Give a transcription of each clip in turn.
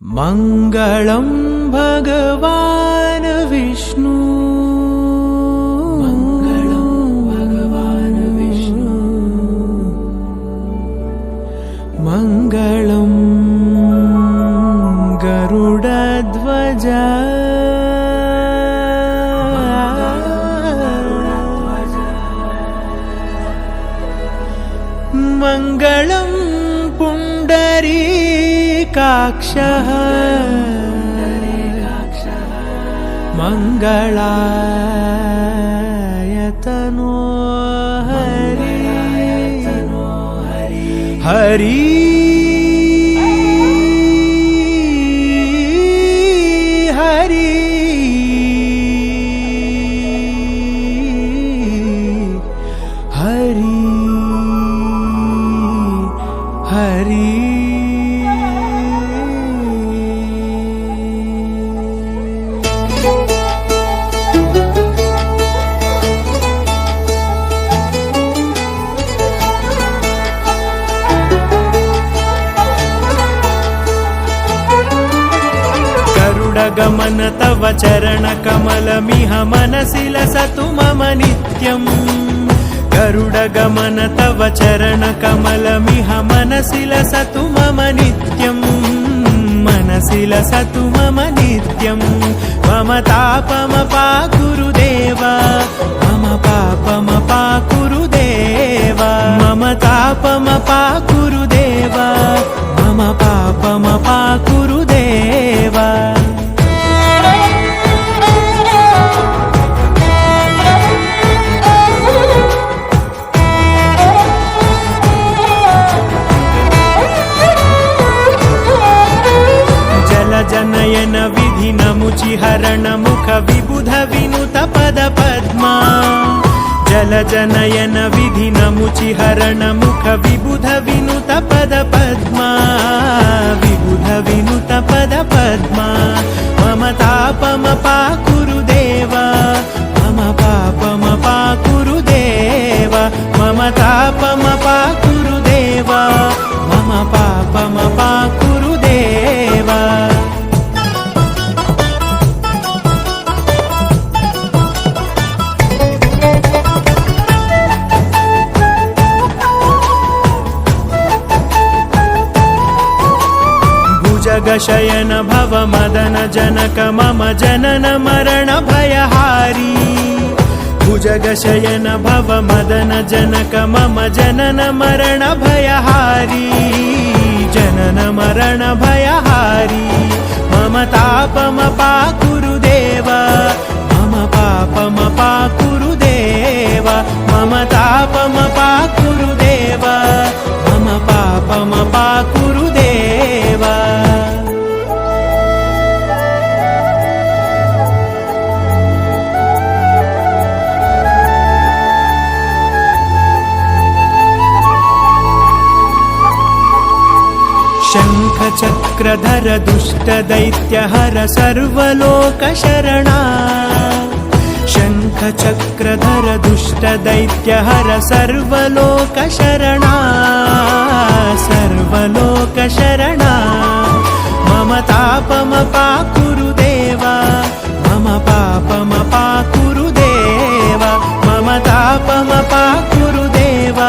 मङ्गलं भगवान् विष्णु मङ्गलं गरुडध्वज मङ्गलं पुण्डरीकाक्षः मङ्गलायतनो हरि हरि हरि हरि हरि गरुडगमन तव चरणकमलमिह मनसि लसतु मम नित्यम् गरुडगमन तव चरणकमलमिह मनसि लसतु मम नित्यम् मनसि लसतु मम नित्यम् मम तापमपाकुरु देव मम पापमपाकुरु देव मम तापमपाकुरु देव मम पापमपाकुरु देव जनयन विधि नमुचिहरण मुख विबुध विनुत पद पद्मा जल जनयन विधि नमुचिहरण मुख विबुध विनुत पद पद्मा विबुध विनुत पद पद्मा मम तापमपाकुरु देव मम पापमपाकुरु देव मम तापमपाकुरु देव मम पापमपाकुरु देव जगशयन भव मदन जनक मम जनन मरण भयहारी भुजगशयन भव मदन जनक मम जनन मरण भयहारी जनन मरण भयहारी मम तापमपाकुरु देव मम पापमपाकुरु देव मम तापमपाकुरु देव मम पापमपाकुरु देव शङ्खचक्रधर दुष्टदैत्यहर सर्वलोकशरणा शङ्खचक्रधर दुष्टदैत्यहर सर्वलोकशरणा सर्वलोकशरणा मम तापमपाकुरु देव मम पापमपाकुरु देव मम तापमपाकुरु देव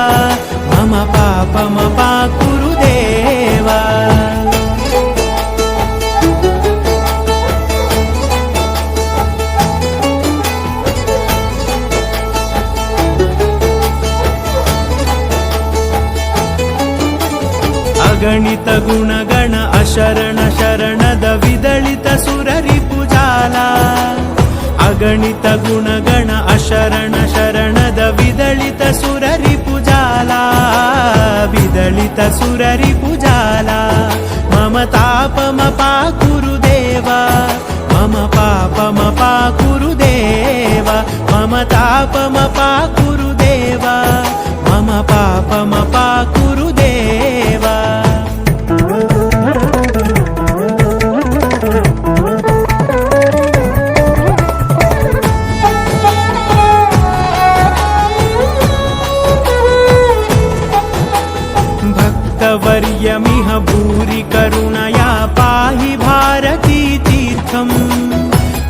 मम पापमपाकुरु देव अगणित गुणगण अशरण शरणद विदलित सुररिपुजाला अगणित गुणगण अशरण शरणद विदलित सुररिपुजाला विदलित सुररिपुजाला मम तापमपाकुरु देव मम पापमपाकुरु देव मम तापमपाकुरु देव मम पापमपाकुरु देव भक्तवर्यमिह भूरि करुणया पाहि तीर्थम्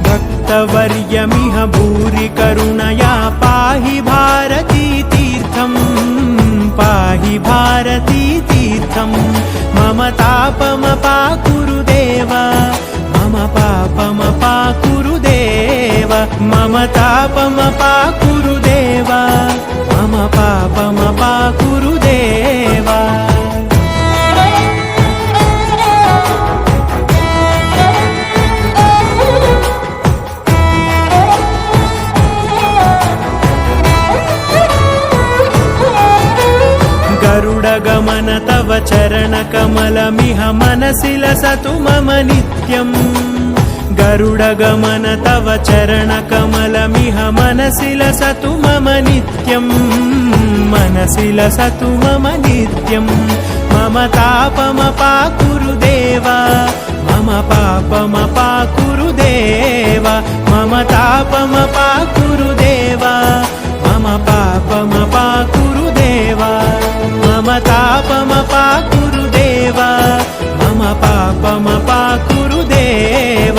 भक्तवर्यमिह भूरि करुणया पाहि भारती तीर्थम् पाहि भारती तीर्थम् मम तापमपाकुरु देव मम पापमपाकुरु देव मम तापमपाकुरु देव मम पापमपाकुरु देव गरुडगमन तव चरणकमलमिह मनसि लसतु मम नित्यम् गरुडगमन तव चरणकमलमिह मनसि लसतु मम नित्यम् मनसि लसतु मम नित्यम् मम तापमपाकुरु देव मम पापमपाकुरु देव मम तापमपाकुरु देव मम पापमपाकुरु देव मम तापमपाकुरु देव मम पापमपाकुरु देव